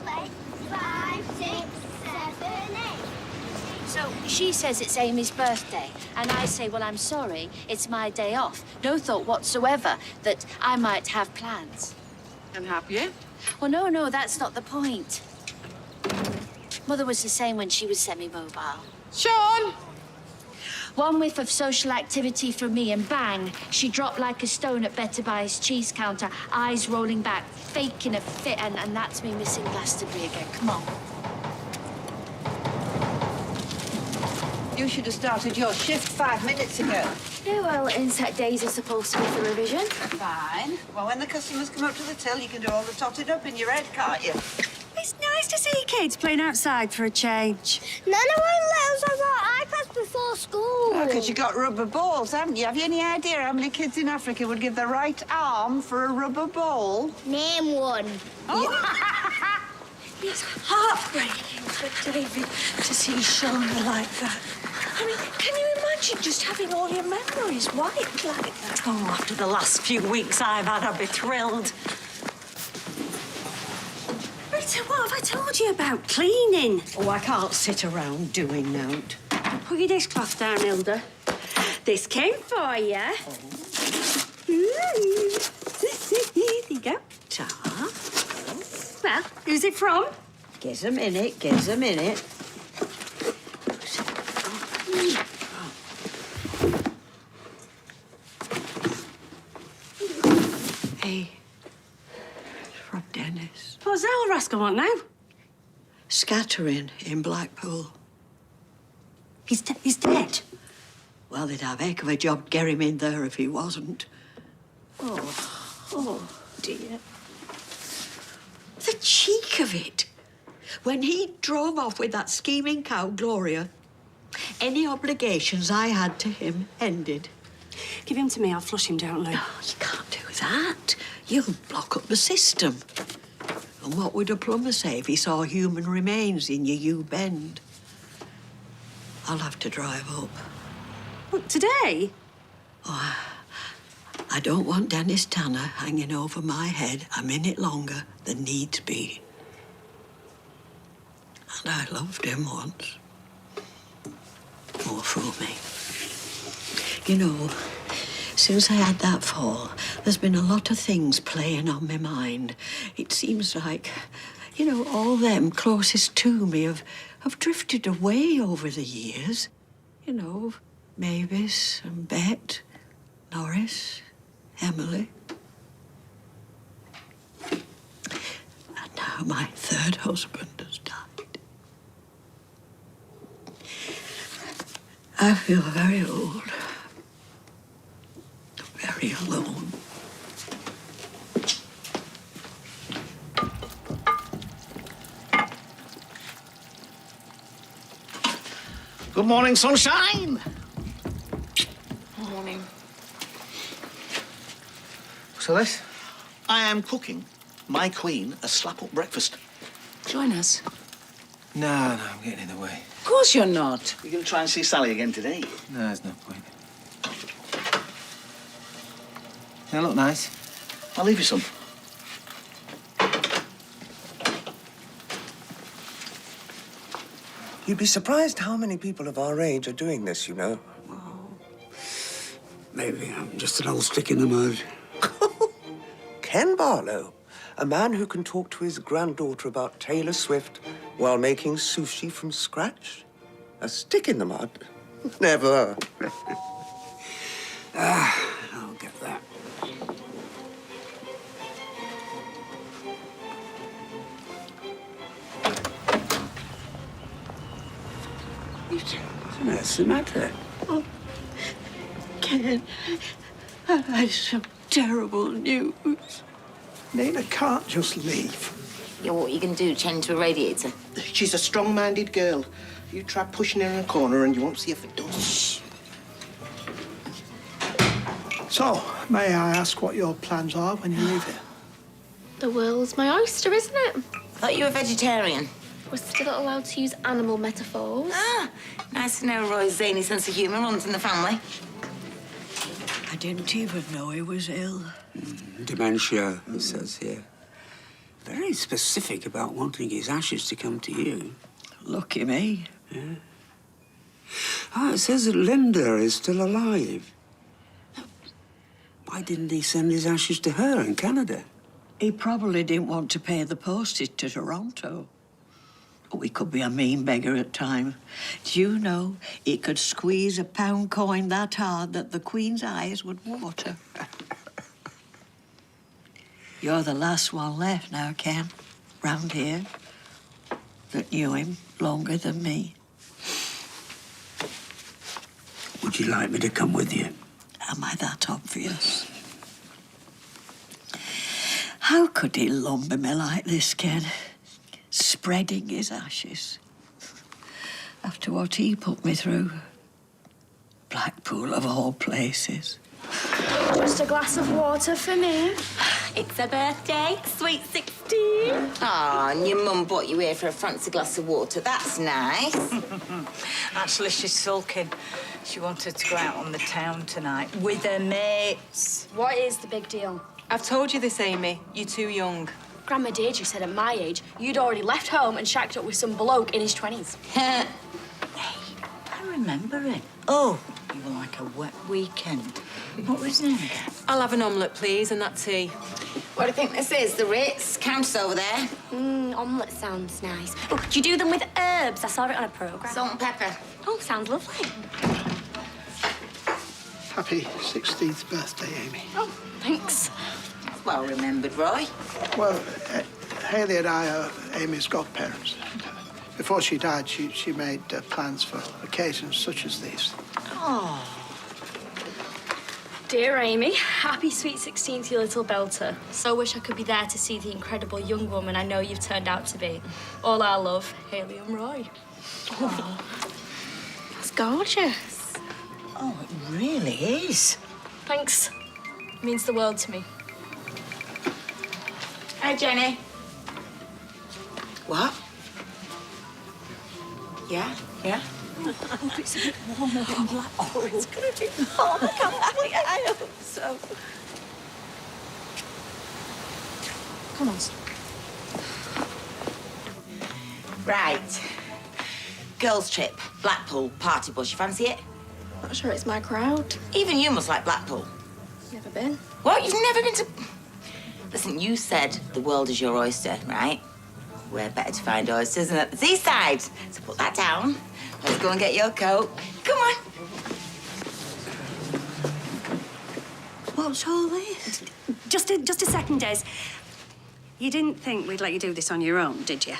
play. 5, 6, 7, 8. So she says it's Amy's birthday, and I say, well, I'm sorry, it's my day off. No thought whatsoever that I might have plans. And have you? Well, no, that's not the point. Mother was the same when she was semi-mobile. Sean! One whiff of social activity from me, and bang, she dropped like a stone at Better Buy's cheese counter, eyes rolling back, faking a fit, and that's me missing Glastonbury again. Come on. You should have started your shift 5 minutes ago. Yeah, well, insect days are supposed to be for revision. Fine. Well, when the customers come up to the till, you can do all the totted up in your head, can't you? It's nice to see kids playing outside for a change. Nana won't let us have our iPads before school. Oh, because you got rubber balls, haven't you? Have you any idea how many kids in Africa would give their right arm for a rubber ball? Name one. It's heartbreaking for David to see Shauna like that. I mean, can you imagine just having all your memories wiped like that? Oh, after the last few weeks I've had, I'd be thrilled. Rita, what have I told you about cleaning? Oh, I can't sit around doing nought. Put your dishcloth down, Hilda. This came for you. Here you go. Ta. Well, who's it from? Gives a minute, gives a minute. Hey, it's from Dennis. What's that old rascal want now? Scattering in Blackpool. He's dead. Well, they'd have a heck of a job to get him in there if he wasn't. Oh, dear. The cheek of it. When he drove off with that scheming cow, Gloria, any obligations I had to him ended. Give him to me, I'll flush him down, Lou. Oh, you can't do that. You'll block up the system. And what would a plumber say if he saw human remains in your U-bend? I'll have to drive up. What, today? I don't want Dennis Tanner hanging over my head a minute longer than needs be. And I loved him once. More fool me. You know, since I had that fall, there's been a lot of things playing on my mind. It seems like, you know, all them closest to me have drifted away over the years. You know, Mavis and Bet, Norris, Emily. And now my third husband has died. I feel very old. Very alone. Good morning, sunshine. Morning. So this? I am cooking my queen a slap-up breakfast. Join us. No, I'm getting in the way. Of course you're not. We're going to try and see Sally again today. No, there's no point. They look nice. I'll leave you some. You'd be surprised how many people of our age are doing this, you know. Maybe I'm just an old stick in the mud. Ken Barlow, a man who can talk to his granddaughter about Taylor Swift while making sushi from scratch? A stick in the mud? Never. I'll get that. What's the matter? Oh, Ken, I had some terrible news. Nina can't just leave. Yeah, what are you going to do, change to a radiator? She's a strong-minded girl. You try pushing her in a corner and you won't see her for dust. So, may I ask what your plans are when you leave here? The world's my oyster, isn't it? Thought you were vegetarian. We're still not allowed to use animal metaphors. Ah, nice to know Roy's zany sense of humour runs in the family. I didn't even know he was ill. Dementia, it says here. Very specific about wanting his ashes to come to you. Lucky me. Yeah. Ah, it says that Linda is still alive. Why didn't he send his ashes to her in Canada? He probably didn't want to pay the postage to Toronto. Oh, he could be a mean beggar at times. Do you know he could squeeze a pound coin that hard that the Queen's eyes would water? You're the last one left now, Ken, round here, that knew him longer than me. Would you like me to come with you? Am I that obvious? How could he lumber me like this, Ken? Spreading his ashes. After what he put me through. Blackpool of all places. Just a glass of water for me. It's her birthday, sweet 16. Ah, and your mum bought you here for a fancy glass of water. That's nice. Actually, she's sulking. She wanted to go out on the town tonight with her mates. What is the big deal? I've told you this, Amy. You're too young. Grandma Deirdre said at my age, you'd already left home and shacked up with some bloke in his 20s. Hey, I remember it. Oh, you were like a wet weekend. What was his name again? I'll have an omelette, please, and that tea. What do you think this is? The Ritz? Countess over there. Omelette sounds nice. Oh, do you do them with herbs? I saw it on a programme. Salt and pepper. Oh, sounds lovely. Happy 16th birthday, Amy. Oh, thanks. Well remembered, Roy. Well, Hayley and I are Amy's godparents. Before she died, she made plans for occasions such as these. Oh. Dear Amy, happy sweet 16th, you little belter. So wish I could be there to see the incredible young woman I know you've turned out to be. All our love, Hayley and Roy. Oh. That's gorgeous. Oh, it really is. Thanks. It means the world to me. Hi, Jenny. What? Yeah? Yeah? I hope it's a bit warmer than Blackpool. Oh, it's going to be warm. I hope so. Come on. Right. Girls' trip. Blackpool, party bus. You fancy it? Not sure it's my crowd. Even you must like Blackpool. Never been. What? You've never been to... Listen, you said the world is your oyster, right? Where better to find oysters than at the seaside? So put that down. Let's go and get your coat. Come on. What's all this? Just a second, Des. You didn't think we'd let you do this on your own, did you?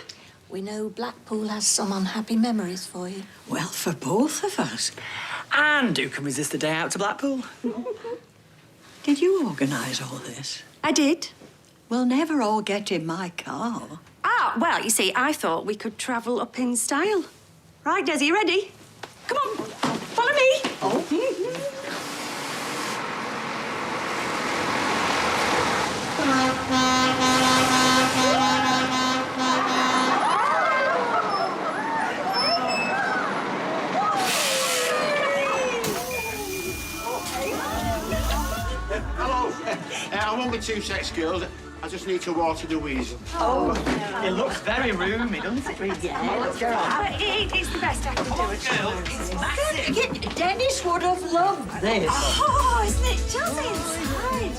We know Blackpool has some unhappy memories for you. Well, for both of us. And who can resist a day out to Blackpool? Did you organise all this? I did. We'll never all get in my car. Ah, well, you see, I thought we could travel up in style. Right, Des, you ready? Come on, follow me. Oh. Hello. I won't be two sex girls. I just need to water the weasel. Oh, it looks very roomy, doesn't it? Yeah, let's go. It's the best I can do. It's massive. Dennis would have loved this. Oh, isn't it just inside?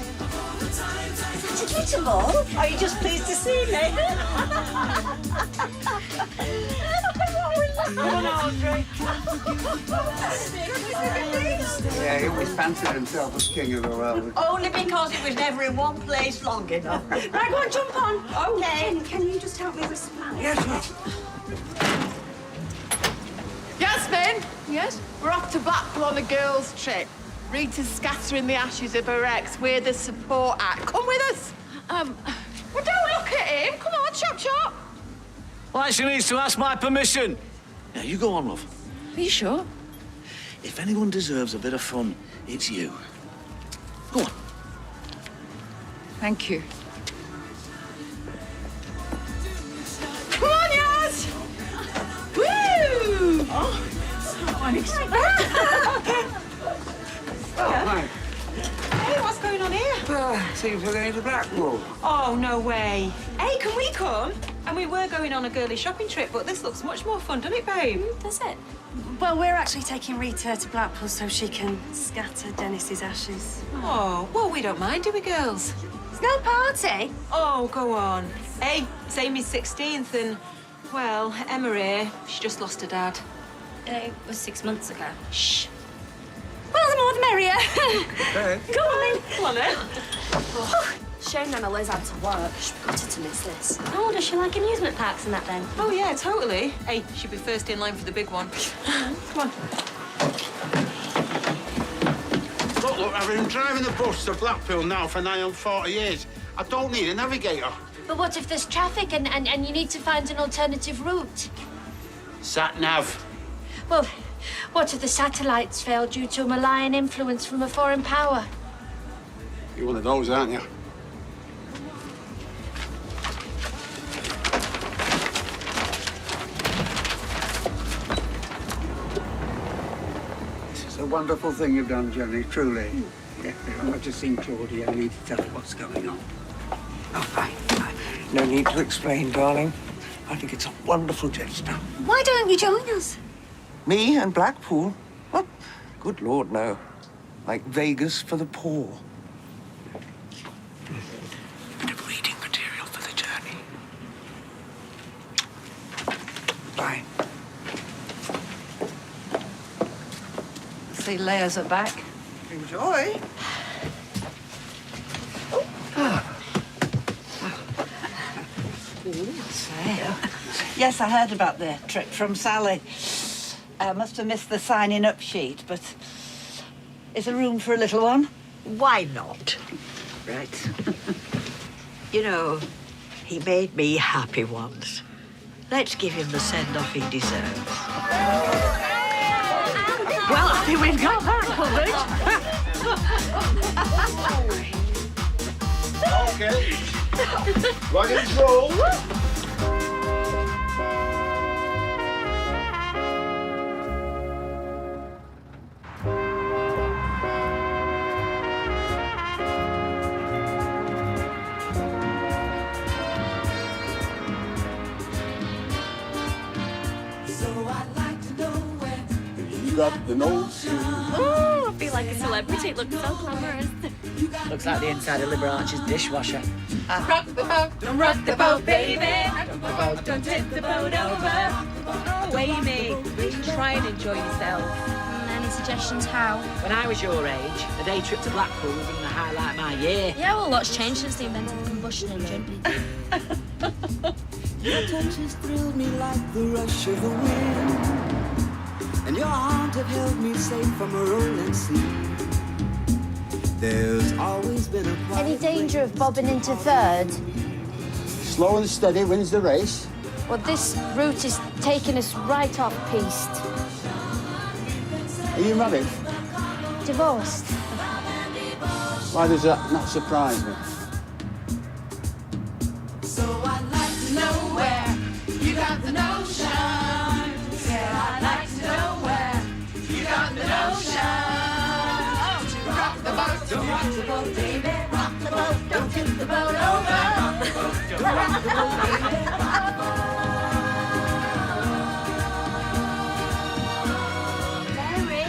Such a little ball. Are you just pleased to see me? Yeah, he always fancied himself as king of the world. Only because it was never in one place long enough. Right, go on, jump on. Okay. Can you just help me with some manners? Yes, Yasmin? Yes? We're off to Blackpool on a girls' trip. Rita's scattering the ashes of her ex. We're the support act. Come with us. Well, don't look at him. Come on, chop, chop. Why, she needs to ask my permission. Now, you go on, love. Are you sure? If anyone deserves a bit of fun, it's you. Go on. Thank you. Come on, Yas! Woo! Oh, Hey, what's going on here? It's seems we're going to Blackpool. Oh, no way. Hey, can we come? And we were going on a girly shopping trip, but this looks much more fun, doesn't it, babe? Does it? Well, we're actually taking Rita to Blackpool so she can scatter Dennis's ashes. Oh, well, we don't mind, do we, girls? It's no party. Oh, go on. Hey, it's Amy's 16th and, well, Emma here, she just lost her dad. It was 6 months ago. Shh. Well, the more the merrier. Hey. Go on then. Come on, then. Shame Nana Liz had to work. She gutted to miss this. Oh, does she like amusement parks and that then? Oh, yeah, totally. Hey, she'll be first in line for the big one. Come on. Look, I've been driving the bus to Blackpool now for nigh on 40 years. I don't need a navigator. But what if there's traffic and you need to find an alternative route? Sat-nav. Well, what if the satellites fail due to a malign influence from a foreign power? You're one of those, aren't you? It's a wonderful thing you've done, Jenny, truly. Yeah, I've just seen Claudia. I need to tell her what's going on. Oh, fine. No need to explain, darling. I think it's a wonderful gesture. Why don't you join us? Me and Blackpool? What? Good Lord, no. Like Vegas for the poor. Bit of reading material for the journey. Bye. See, Leia's are back. Enjoy. Yes, I heard about the trip from Sally. I must have missed the signing up sheet, but is there room for a little one? Why not? Right. You know, he made me happy once. Let's give him the send-off he deserves. Well, I think we've got that covered. Okay. Wagons roll. You got the nose. Oh, I feel like a celebrity. It looks so glamorous. Looks like the inside of Libra Arch's dishwasher. Rock the boat, don't rock the boat, baby. Rock the boat, don't tip the boat over. Oh, Amy, try and enjoy yourself. Any suggestions how? When I was your age, a day trip to Blackpool would have been the highlight of my year. Yeah, well, lots changed since they invented the combustion engine. Your touch has thrilled me like the rush of the wind, and your arms have held me safe from a rolling sea. There's always been a Any danger of bobbing into third? Slow and steady wins the race. Well, this route is taking us right off piste. Are you married? Divorced. Why does that not surprise me? So I'd like to know where you got the notion. Yeah, I'd like to know where you got the notion. Rock the boat, don't rock the boat, baby. Rock the boat, don't tip the boat over. Rock the boat, baby. Mary,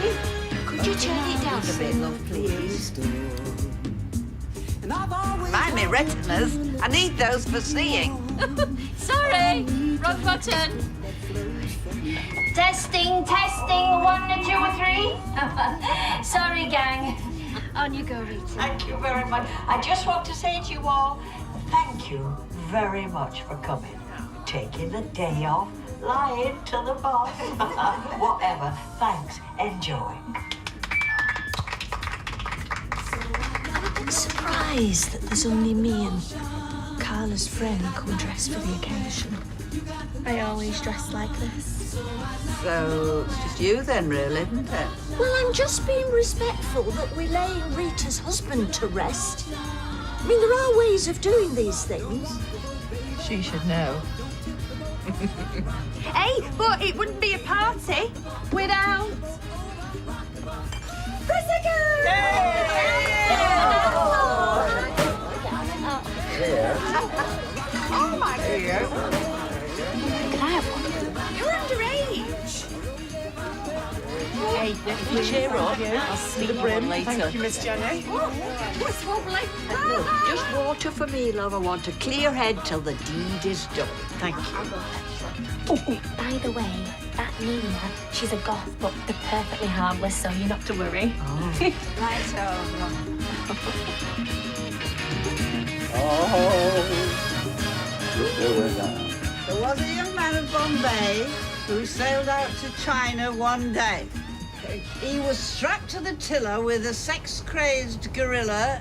could you turn it down a bit, love, please? Mind me retinas. I need those for seeing. Sorry, wrong button. Testing, 1, 2, or 3. Sorry, gang. On you go, Rita. Thank you very much. I just want to say to you all, thank you very much for coming. Taking the day off, lying to the boss. Whatever. Thanks. Enjoy. I'm surprised that there's only me and Carla's friend come dressed for the occasion. I always dress like this. So it's just you then, really, isn't it? Well, I'm just being respectful that we're laying Rita's husband to rest. I mean, there are ways of doing these things. She should know. Hey, but it wouldn't be a party without Prosecco! Hey, if you cheer up, I'll speak to you later. Thank you, Miss Jenny. What's lovely? Just water for me, love. I want a clear head till the deed is done. Thank you. Oh, by the way, that Nina, she's a goth, but they're perfectly harmless, so you're not to worry. Right, so. There was a young man of Bombay who sailed out to China one day. He was strapped to the tiller with a sex-crazed gorilla,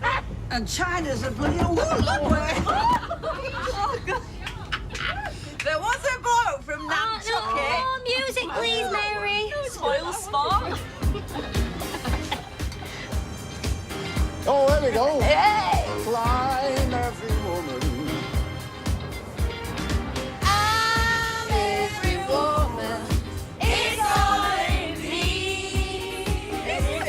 and China's a bloody... There was a boat from Nantucket. Oh, music, please, Mary. Spoil sport. Oh, there we go. Hey! Climb, every woman. I'm every woman. It's all in me. Every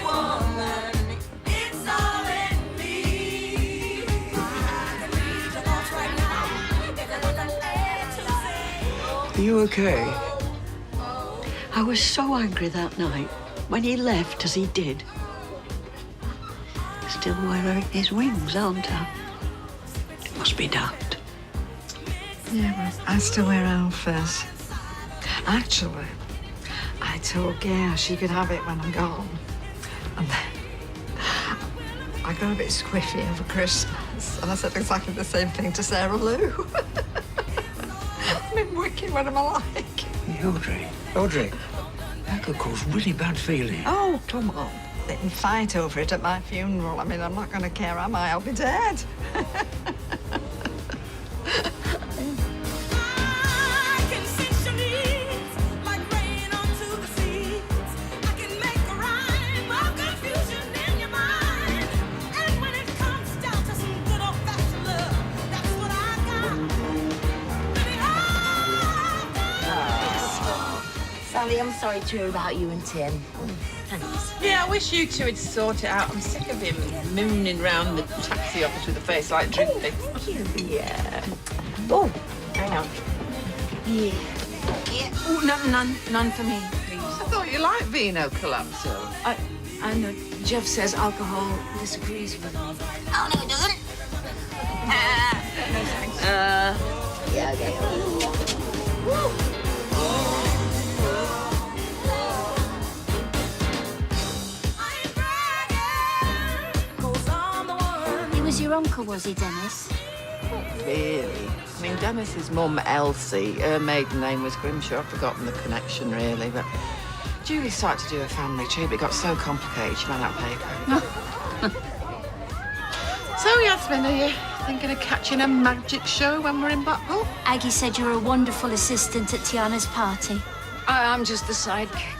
woman. It's all in me. Are you okay? I was so angry that night when he left as he did. Still wearing his wings, aren't I? It must be daft. Yeah, well, I still wear Alphas. Actually, I told Gail she could have it when I'm gone. And then I got a bit squiffy over Christmas, and I said exactly the same thing to Sarah Lou. I've been wicked, what am I like? Audrey, that could cause really bad feeling. Oh, come on. They can fight over it at my funeral. I mean, I'm not going to care, am I? I'll be dead. Sally, I'm sorry to hear about you and Tim. Thanks. Yeah, I wish you two would sort it out. I'm sick of him mooning round the taxi office with a face like Droopy. Yeah. Oh, hang on. Yeah. Oh, none for me, please. I thought you liked Vino Colapso. I know. Jeff says alcohol disagrees with me. Oh, no, it doesn't. No, thanks. Yeah, okay. Woo. He was your uncle, was he, Dennis? Really? I mean, Dennis's mum, Elsie, her maiden name was Grimshaw. I've forgotten the connection, really, but Julie started to do a family tree, but it got so complicated, she ran out of paper. So, Yasmin, are you thinking of catching a magic show when we're in Blackpool? Aggie said you were a wonderful assistant at Tiana's party. I'm just the sidekick.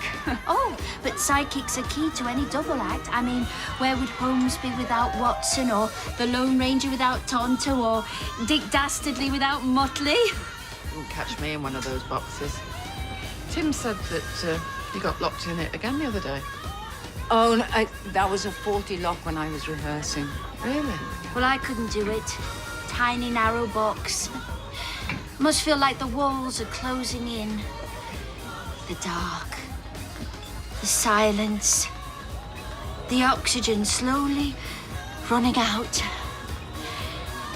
Oh, but sidekicks are key to any double act. I mean, where would Holmes be without Watson, or the Lone Ranger without Tonto, or Dick Dastardly without Motley? You won't catch me in one of those boxes. Tim said that you got locked in it again the other day. Oh, no, that was a faulty lock when I was rehearsing. Really? Well, I couldn't do it. Tiny, narrow box. Must feel like the walls are closing in. The dark. The silence. The oxygen slowly running out.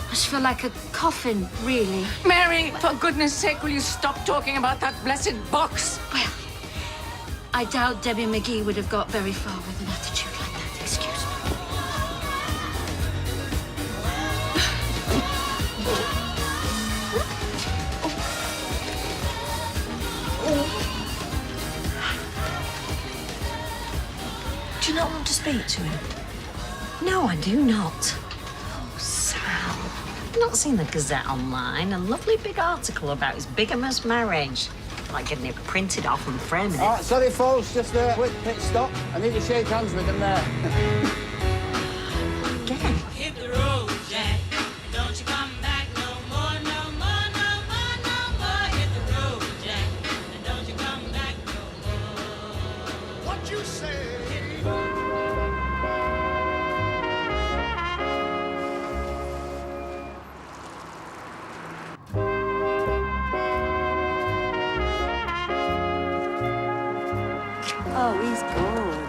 Must feel like a coffin, really. Mary, for goodness sake, will you stop talking about that blessed box? Well, I doubt Debbie McGee would have got very far with an attitude like that. Excuse me. Do you not want to speak to him? No, I do not. Oh, Sal. You've not seen the Gazette online? A lovely big article about his bigamous marriage. Like getting it printed off and framing it. All right, sorry, folks, just a quick pit stop. I need to shake hands with them there. Again. Hit the road, Jack. Don't you come back no more, no more, no more, no more. Hit the road, Jack. And don't you come back no more. What you say?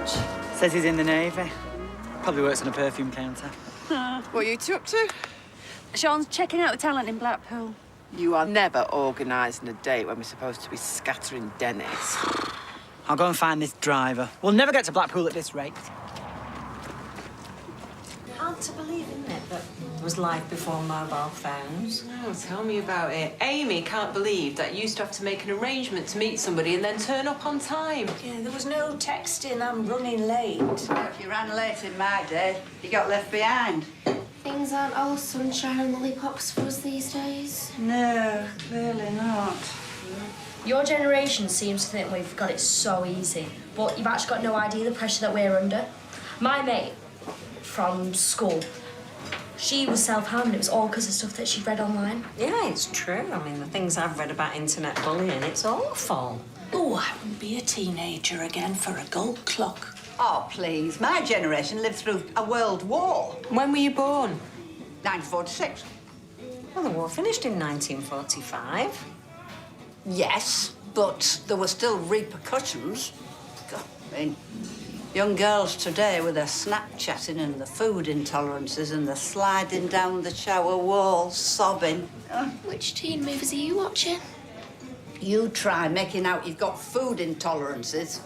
much? Says he's in the Navy. Probably works on a perfume counter. What are you two up to? Sean's checking out the talent in Blackpool. You are never organising a date when we're supposed to be scattering Dennis. I'll go and find this driver. We'll never get to Blackpool at this rate. Hard to believe, isn't it, that there was life before mobile phones? Oh, tell me about it. Amy can't believe that you used to have to make an arrangement to meet somebody and then turn up on time. Yeah, there was no texting, I'm running late. If you ran late in my day, you got left behind. Things aren't all sunshine and lollipops for us these days. No, clearly not. Your generation seems to think we've got it so easy, but you've actually got no idea the pressure that we're under. My mate from school, she was self-harming. It was all because of stuff that she'd read online. Yeah, it's true. I mean, the things I've read about internet bullying, it's awful. Oh, I wouldn't be a teenager again for a gold clock. Oh, please. My generation lived through a world war. When were you born? 1946. Well, the war finished in 1945. Yes, but there were still repercussions. God, I mean, young girls today with their Snapchatting and the food intolerances and the sliding down the shower wall, sobbing. Which teen movies are you watching? You try making out you've got food intolerances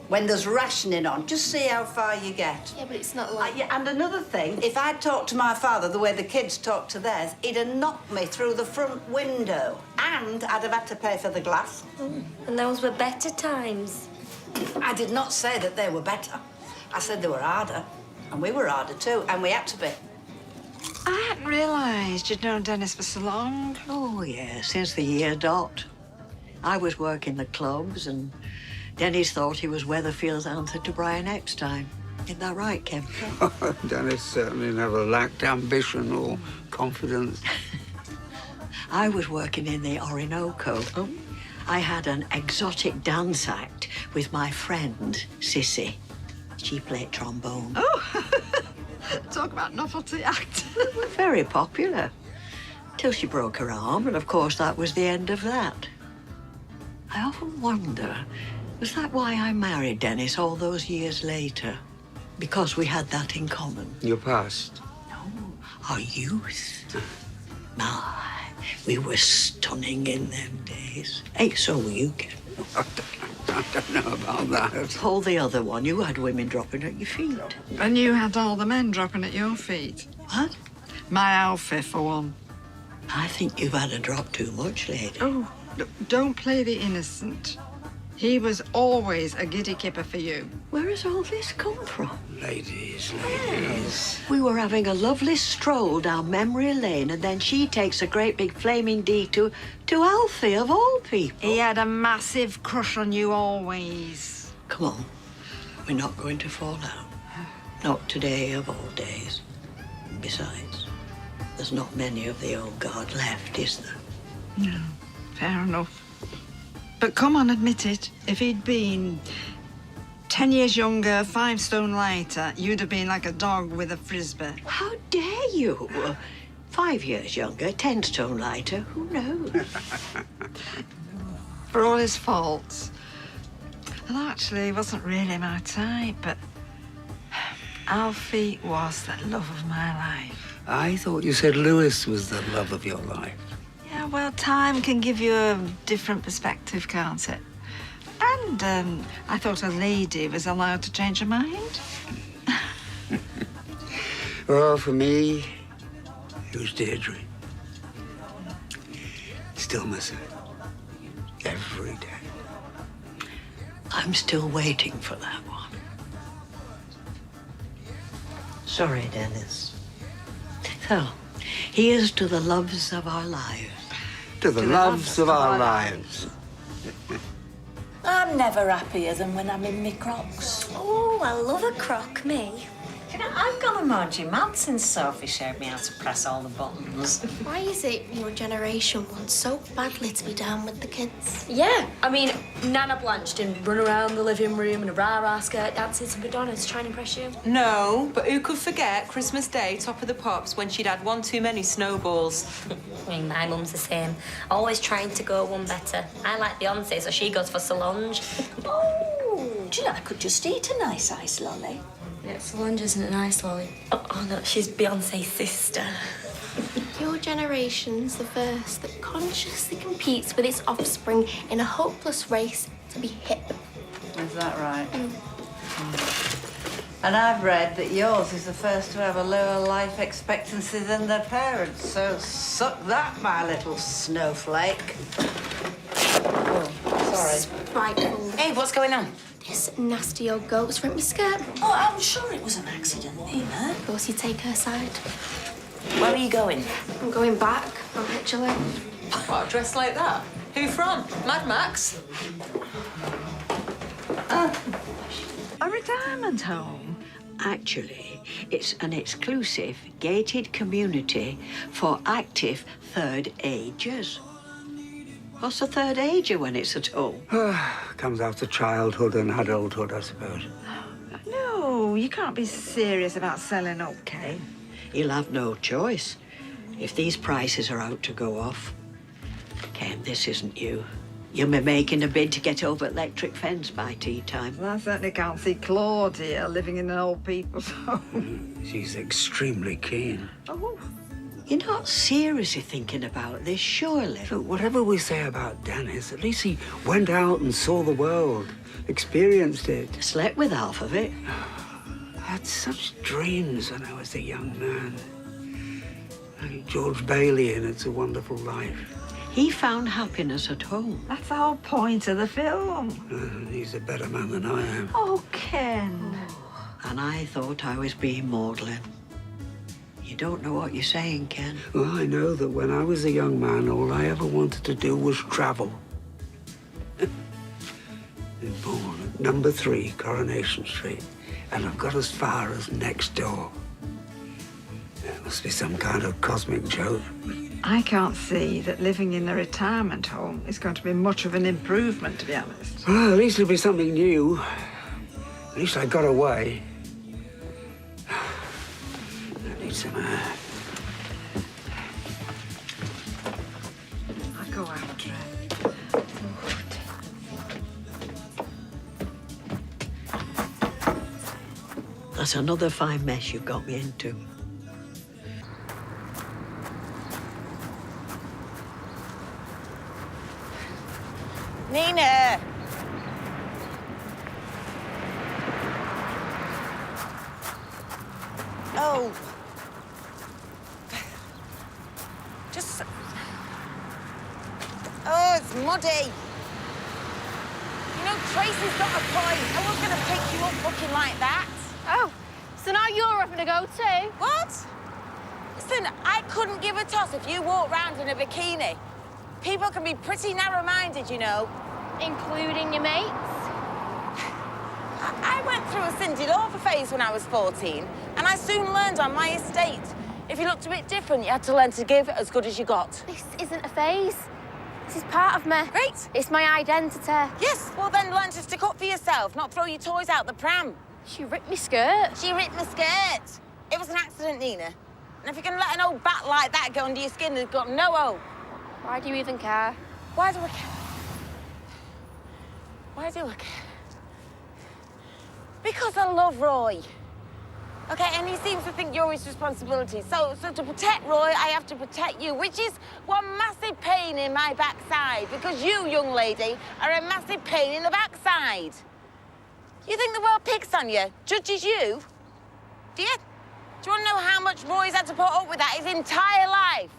when there's rationing on. Just see how far you get. Yeah, but it's not like... Yeah, and another thing, if I'd talked to my father the way the kids talk to theirs, he'd have knocked me through the front window. And I'd have had to pay for the glass. And those were better times. I did not say that they were better. I said they were harder. And we were harder too, and we had to be. I hadn't realised you'd known Dennis for so long. Oh, yeah, since the year dot. I was working the clubs, and Dennis thought he was Weatherfield's answer to Brian Epstein. Isn't that right, Kim? Dennis certainly never lacked ambition or confidence. I was working in the Orinoco. I had an exotic dance act with my friend, Sissy. She played trombone. Oh, talk about novelty act. Very popular. Till she broke her arm, and of course that was the end of that. I often wonder, was that why I married Dennis all those years later? Because we had that in common. Your past? Our youth. My, we were stunning in them days. Hey, so were you, Ken. I don't know about that. Hold the other one. You had women dropping at your feet. And you had all the men dropping at your feet. What? My Alfie, for one. I think you've had a drop too much, lady. Oh, don't play the innocent. He was always a giddy kipper for you. Where has all this come from? Ladies. We were having a lovely stroll down memory lane, and then she takes a great big flaming detour to Alfie, of all people. He had a massive crush on you always. Come on. We're not going to fall out. Not today of all days. Besides, there's not many of the old guard left, is there? No, fair enough. But come on, admit it. If he'd been 10 years younger, 5 stone lighter, you'd have been like a dog with a frisbee. How dare you? 5 years younger, 10 stone lighter, who knows? For all his faults. Well, actually, he wasn't really my type, but Alfie was the love of my life. I thought you said Lewis was the love of your life. Yeah, well, time can give you a different perspective, can't it? And I thought a lady was allowed to change her mind. Well, for me, it was Deirdre. Still miss her. Every day. I'm still waiting for that one. Sorry, Dennis. So, here's to the loves of our lives. To the loves of our lives. I'm never happier than when I'm in my Crocs. Oh, I love a croc, me. You know, I've gone emoji mad since Sophie showed me how to press all the buttons. Why is it your generation wants so badly to be down with the kids? Yeah, I mean, Nana Blanche didn't run around the living room in a rah-rah skirt dancing to Madonna to try and impress you. No, but who could forget Christmas Day, top of the pops, when she'd had one too many snowballs? I mean, my mum's the same. Always trying to go one better. I like Beyonce, so she goes for Solange. Oh, Do you know, I could just eat a nice ice lolly. Yeah, Solange isn't an ice lolly. Oh no, she's Beyonce's sister. Your generation's the first that consciously competes with its offspring in a hopeless race to be hip. Is that right? And I've read that yours is the first to have a lower life expectancy than their parents, so suck that, my little snowflake. Oh, sorry. Spiteful. Hey, what's going on? This nasty old goat's ripped my skirt. Oh, I'm sure it was an accident, Nina. Of course, you take her side. Where are you going? I'm going back, actually. What, dressed like that? Who from? Mad Max? A retirement home? Actually, it's an exclusive gated community for active third agers. What's a third ager when it's at home? Comes after childhood and adulthood, I suppose. No, you can't be serious about selling up, Kay. He'll have no choice if these prices are out to go off. Ken, this isn't you. You'll be making a bid to get over electric fence by tea time. Well, I certainly can't see Claudia living in an old people's home. She's extremely keen. Oh. You're not seriously thinking about this, surely? Look, whatever we say about Dennis, at least he went out and saw the world, experienced it. Slept with half of it. I had such dreams when I was a young man. Like George Bailey in It's a Wonderful Life. He found happiness at home. That's the whole point of the film. He's a better man than I am. Oh, Ken. And I thought I was being maudlin. You don't know what you're saying, Ken. Well, I know that when I was a young man, all I ever wanted to do was travel. I'm born at number 3, Coronation Street, and I've got as far as next door. It must be some kind of cosmic joke. I can't see that living in a retirement home is going to be much of an improvement, to be honest. Well, at least it'll be something new. At least I got away. I need some air. I'll go out, Trey. That's another fine mess you've got me into. Nina! Oh. Just... Oh, it's muddy. You know, Tracy's got a point. I wasn't going to pick you up looking like that. Oh, so now you're having to go too? What? Listen, I couldn't give a toss if you walked round in a bikini. People can be pretty narrow-minded, you know. Including your mates? I went through a Cyndi Lauper phase when I was 14, and I soon learned on my estate, if you looked a bit different, you had to learn to give as good as you got. This isn't a phase. This is part of me. Great. It's my identity. Yes, well then learn to stick up for yourself, not throw your toys out the pram. She ripped me skirt. She ripped my skirt. It was an accident, Nina. And if you're going to let an old bat like that go under your skin, there's got no hope. Why do you even care? Why do I care? Why do I care? Because I love Roy. Okay, and he seems to think you're his responsibility. So to protect Roy, I have to protect you, which is one massive pain in my backside, because you, young lady, are a massive pain in the backside. You think the world picks on you, judges you? Do you? Do you want to know how much Roy's had to put up with that his entire life?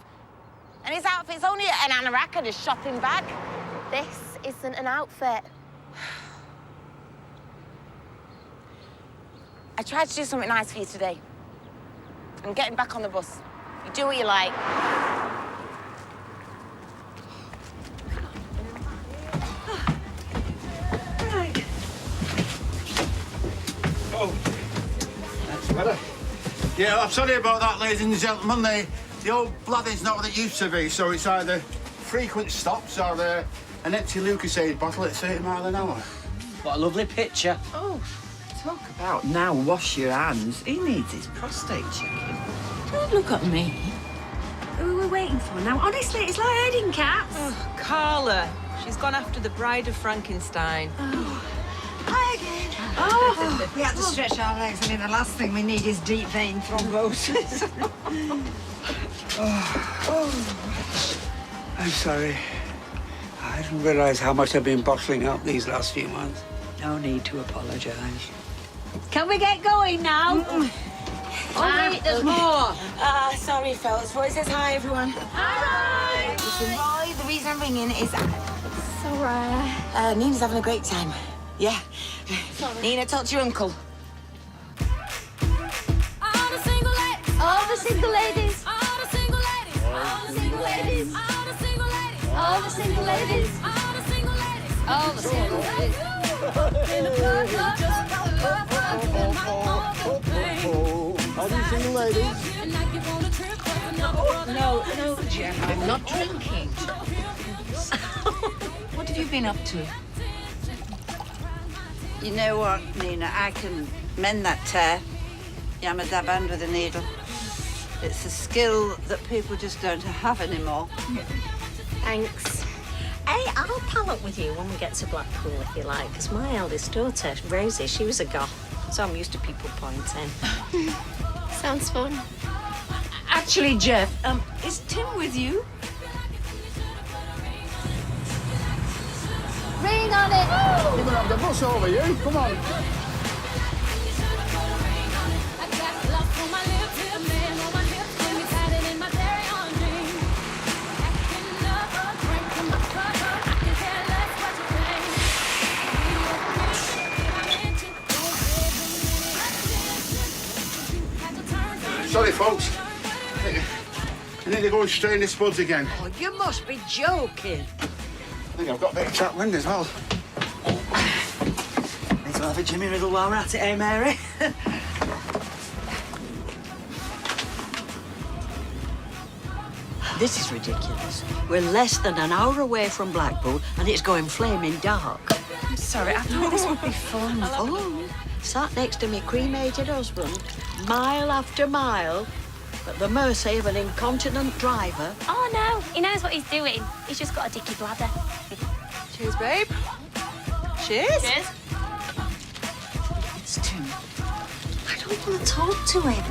And his outfit's only an anorak and a shopping bag. This isn't an outfit. I tried to do something nice for you today. I'm getting back on the bus. You do what you like. Right. Oh, that's better. Yeah, I'm sorry about that, ladies and gentlemen. The old bladding's not what it used to be, so it's either frequent stops or an empty Lucasade bottle at 30 miles an hour. What a lovely picture. Oh, talk about now wash your hands. He needs his prostate checking. Don't look at me. Who are we waiting for now? Honestly, it's like herding cats. Oh, Carla. She's gone after the Bride of Frankenstein. Oh. Hi again. Oh, we had to stretch our legs. I mean, the last thing we need is deep vein thrombosis. I'm sorry. I didn't realise how much I've been bottling up these last few months. No need to apologise. Can we get going now? Oh, wait, there's more. Sorry, fellas. Roy says hi, everyone. Hi, Roy. Listen, Roy, the reason I'm ringing is... So rare. Nina's having a great time. Yeah. Sorry. Nina, talk to your uncle. All the single ladies. All the single ladies. All the single ladies. All the single ladies. All the single ladies. All the single ladies. All the single ladies. All the single ladies. All the single ladies. No, Jeff, I'm not drinking. What have you been up to? You know what, Nina? I can mend that tear. Yeah, I'm a dab hand with a needle. It's a skill that people just don't have anymore. Thanks. Hey, I'll pal up with you when we get to Blackpool, if you like, because my eldest daughter, Rosie, she was a goth, so I'm used to people pointing. Sounds fun. Actually, Jeff, is Tim with you? Ring on it. You're gonna have the bus over you. Come on. Sorry, folks. I need to go and strain the spuds again. Oh, you must be joking. I think I've got a bit of trap wind as well. Need to have a Jimmy Riddle while we're at it, eh, Mary? This is ridiculous. We're less than an hour away from Blackpool and it's going flaming dark. I'm sorry, I thought this would be fun. Oh, sat next to me cremated husband, mile after mile, at the mercy of an incontinent driver. Oh no, he knows what he's doing. He's just got a dicky bladder. Cheers, babe. Cheers. Cheers. It's Tim. I don't want to talk to him.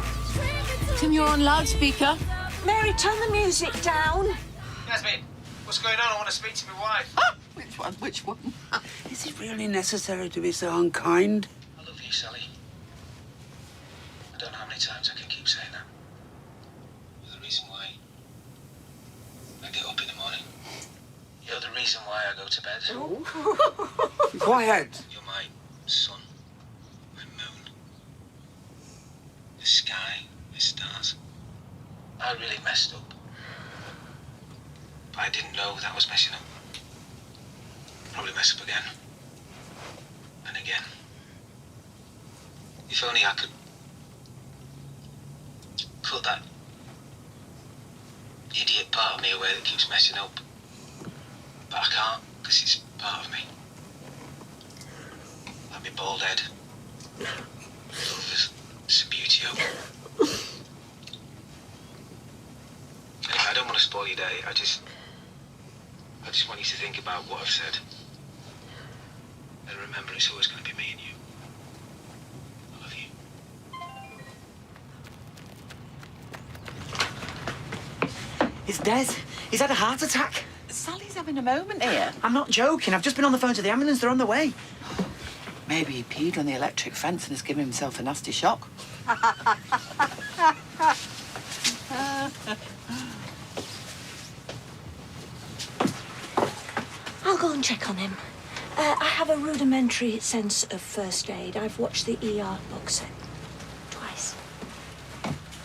Tim, you're on loudspeaker. Mary, turn the music down. Yasmin, what's going on? I want to speak to my wife. Which one? Which one? Is it really necessary to be so unkind? I love you, Sally. I don't know how many times I can keep saying that. You're the reason why I get up in the morning. You're the reason why I go to bed. Quiet. You're my sun, my moon, the sky, the stars. I really messed up. But I didn't know that was messing up. Probably mess up again. And again. If only I could cut that idiot part of me away that keeps messing up. But I can't, because it's part of me. Like my bald head. Elvis Subbuteo. Anyway, I don't want to spoil your day. I just want you to think about what I've said. And remember, it's always going to be me and you. I love you. It's Des. He's had a heart attack. Sally's having a moment here. I'm not joking. I've just been on the phone to the ambulance. They're on the way. Maybe he peed on the electric fence and has given himself a nasty shock. I'll go and check on him. I have a rudimentary sense of first aid. I've watched the ER box set twice.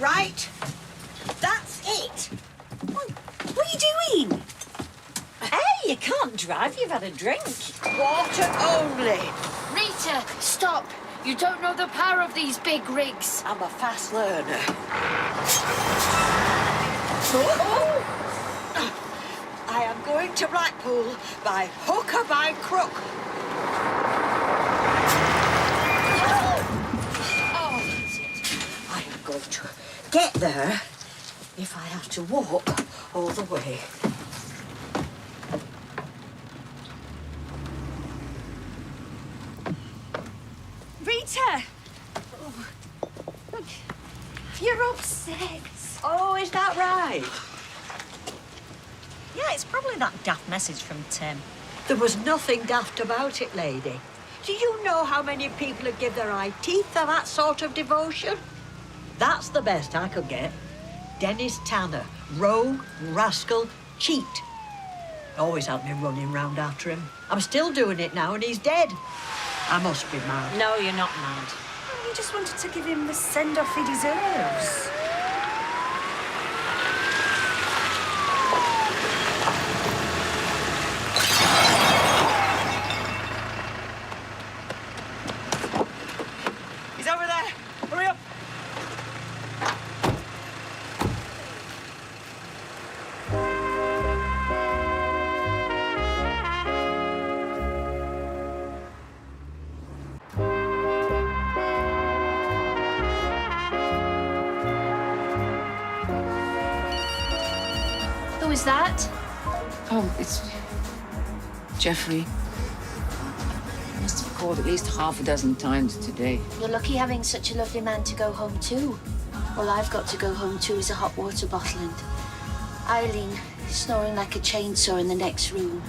Right. That's it. What are you doing? Hey, you can't drive. You've had a drink. Water only. Rita, stop. You don't know the power of these big rigs. I'm a fast learner. I am going to Blackpool by hook or by crook. I am going to get there if I have to walk all the way. You're upset. Oh, is that right? Yeah, it's probably that daft message from Tim. There was nothing daft about it, lady. Do you know how many people would give their eye teeth for that sort of devotion? That's the best I could get. Dennis Tanner, rogue, rascal, cheat. Always had me running round after him. I'm still doing it now, and he's dead. I must be mad. No, you're not mad. You just wanted to give him the send-off he deserves. He's over there. Hurry up. Who is that? Oh, it's Jeffrey. Must have called at least half a dozen times today. You're lucky having such a lovely man to go home to. All I've got to go home to is a hot water bottle and Eileen snoring like a chainsaw in the next room.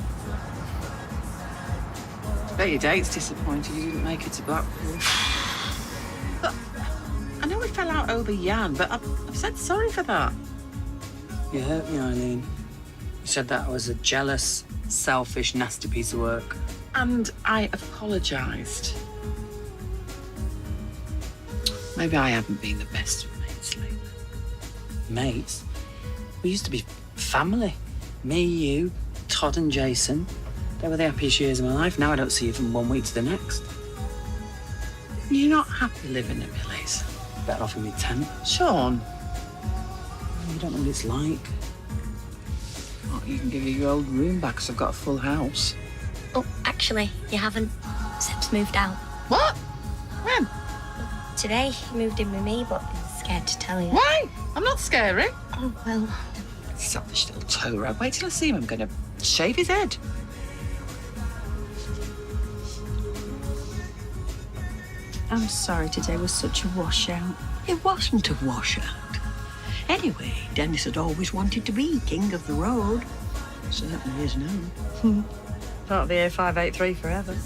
Bet your date's disappointed you didn't make it to Blackpool. But I know we fell out over Jan, but I've said sorry for that. You hurt me, Eileen. You said that I was a jealous, selfish, nasty piece of work. And I apologised. Maybe I haven't been the best of mates lately. Mates? We used to be family. Me, you, Todd and Jason. They were the happiest years of my life. Now I don't see you from one week to the next. You're not happy living at Millie's? Better off with me tent. Sean. You don't know what it's like. Oh, you can give you your old room back because I've got a full house. Oh, actually, you haven't. Seb's moved out. What? When? Today, he moved in with me, but I'm scared to tell you. Why? I'm not scary. Oh, well. Selfish little toe rag. Wait till I see him. I'm going to shave his head. I'm sorry today was such a washout. It wasn't a washout. Anyway, Dennis had always wanted to be king of the road. Certainly is now. That'll be A583 forever.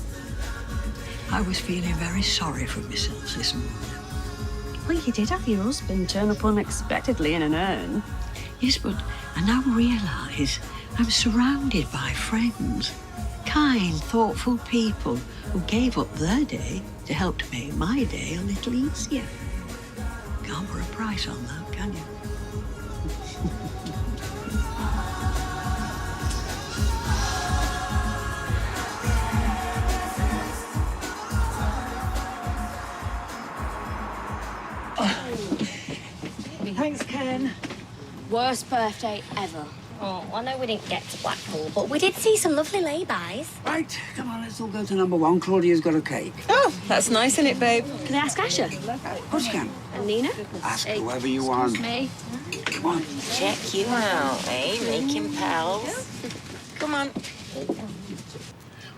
I was feeling very sorry for myself this morning. Well, you did have your husband turn up unexpectedly in an urn. Yes, but I now realise I'm surrounded by friends. Kind, thoughtful people who gave up their day to help to make my day a little easier. Can't put a price on that, can you? Thanks, Ken. Worst birthday ever. Oh, I know we didn't get to Blackpool, but we did see some lovely lay-bys. Right, come on, let's all go to number one. Claudia's got a cake. Oh, that's nice, isn't it, babe? Can I ask Asha? Of course you can. And Nina? Ask whoever you want. Me. Come on. Check you out, eh? Making pals. Come on.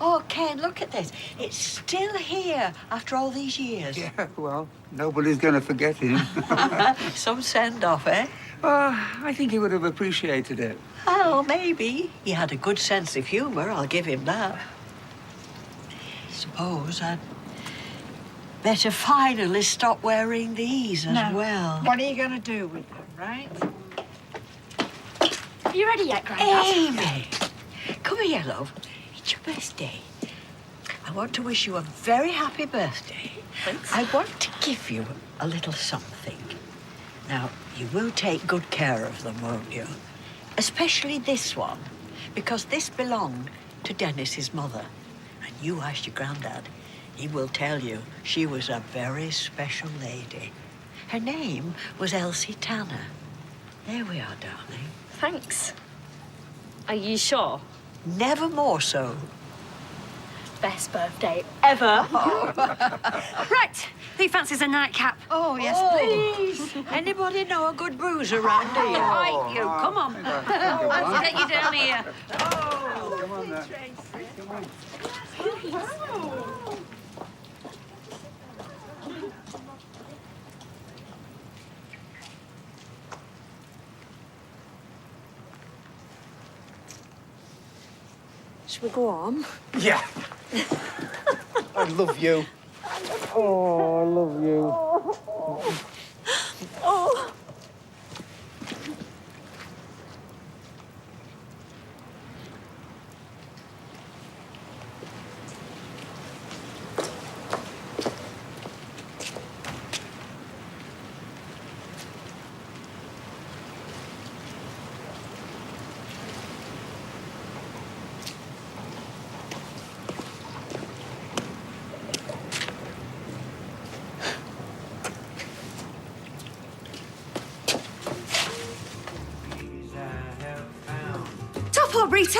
Oh, Ken, look at this. It's still here after all these years. Yeah, well, nobody's going to forget him. Some send-off, eh? I think he would have appreciated it. Oh, maybe. He had a good sense of humour, I'll give him that. Suppose I'd better finally stop wearing these as well. What are you going to do with them, right? Are you ready yet, Grandad? Amy! Come here, love. It's your birthday. I want to wish you a very happy birthday. Thanks. I want to give you a little something. Now, you will take good care of them, won't you? Especially this one, because this belonged to Dennis's mother. And you asked your granddad. He will tell you she was a very special lady. Her name was Elsie Tanner. There we are, darling. Thanks. Are you sure? Never more so. Best birthday ever. Right, who fancies a nightcap? Oh, yes, please. Anybody know a good booze around here? Right, you, come on. I'll get you down here. Oh, come on, then. Come on. Should we go on? Yeah. I love you. Oh, I love you. Oh. Top up, Rita.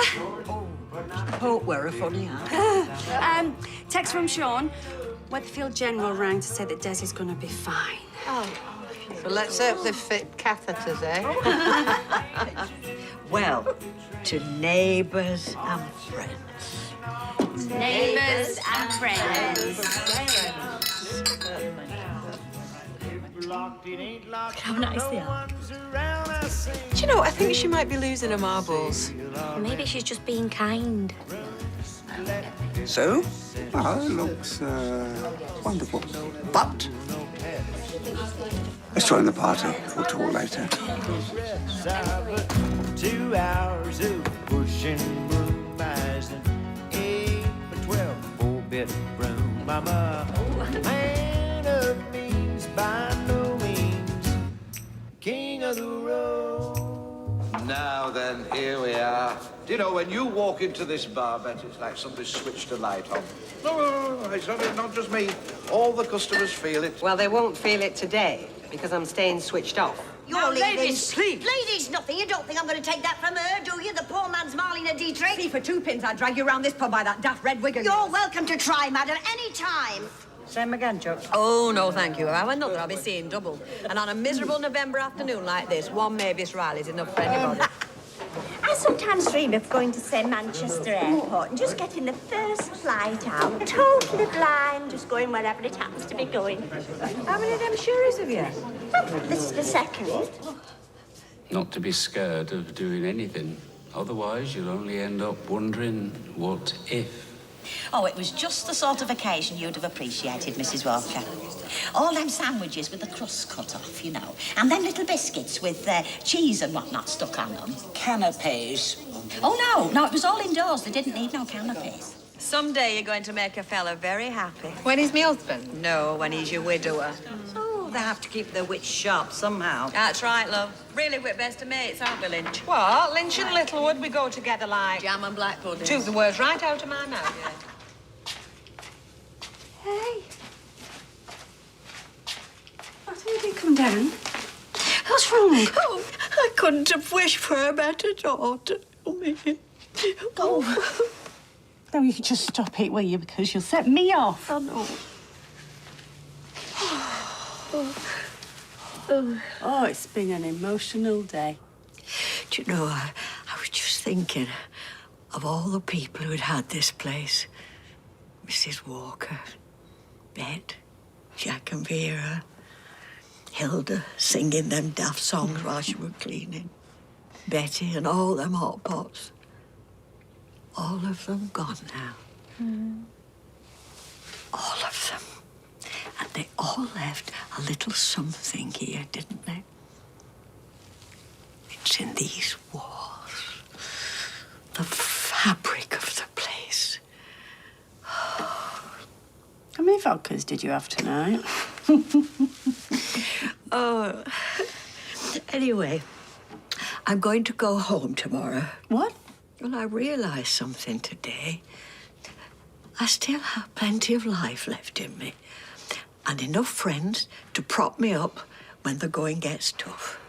Hope we're a funny eye. Text from Sean. Weatherfield General rang to say that Desi's gonna be fine. Oh. So let's hope they fit catheters, eh? Well, to neighbours and friends. Neighbours and friends. How nice they are. Do you know, I think she might be losing her marbles. Maybe she's just being kind. So? Well, it looks wonderful. But let's join the party. We'll talk later. 2 hours of pushing broom eyes and 8 for 12 4-bedroom. I'm a man of means by no means, king of the road. Now then, here we are. Do you know, when you walk into this bar, Bet, it's like somebody switched a light on. No, it's not just me. All the customers feel it. Well, they won't feel it today because I'm staying switched off. You're leaving. ladies, please. Ladies, nothing. You don't think I'm going to take that from her, do you? The poor man's Marlena Dietrich. See, for 2 pins, I'd drag you around this pub by that daft red wig. You're welcome to try, madam, any time. Same again, Chuck. Oh, no, thank you. If I were another, I'll be seeing double. And on a miserable November afternoon like this, one Mavis Riley's enough for anybody. I sometimes dream of going to, say, Manchester Airport and just getting the first flight out, totally blind, just going wherever it happens to be going. How many of them Sherrys have you? This is the second. Not to be scared of doing anything. Otherwise, you'll only end up wondering what if. Oh, it was just the sort of occasion you'd have appreciated, Mrs. Walker. All them sandwiches with the crust cut off, you know, and them little biscuits with cheese and whatnot stuck on them. Canapes. Oh, no, it was all indoors. They didn't need no canapes. Someday you're going to make a fella very happy. When he's my husband? No, when he's your widower. Oh, they have to keep their wits sharp somehow. That's right, love. Really, we're best of mates, aren't we, Lynch? What? Lynch and Littlewood, we go together like... Jam and black pudding. Took the words right out of my mouth. Hey. I think you come down. What's wrong? Oh, I couldn't have wished for a better daughter. Oh. No, you just stop it, will you? Because you'll set me off. I know. Oh, it's been an emotional day. Do you know, I was just thinking of all the people who'd had this place. Mrs. Walker, Bet, Jack and Vera, Hilda singing them daft songs while she was cleaning, Betty and all them hot pots. All of them gone now. All of them. And they all left a little something here, didn't they? It's in these walls. The fabric of the place. How many vodkas did you have tonight? Oh. Anyway, I'm going to go home tomorrow. What? Well, I realised something today. I still have plenty of life left in me. And enough friends to prop me up when the going gets tough.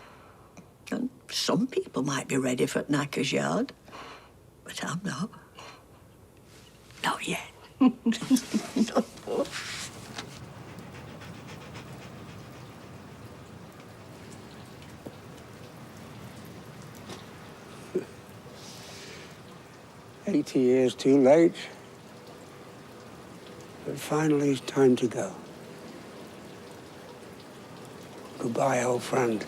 And some people might be ready for Knacker's Yard, but I'm not. Not yet. No. 80 years too late. But finally, it's time to go. Goodbye, old friend.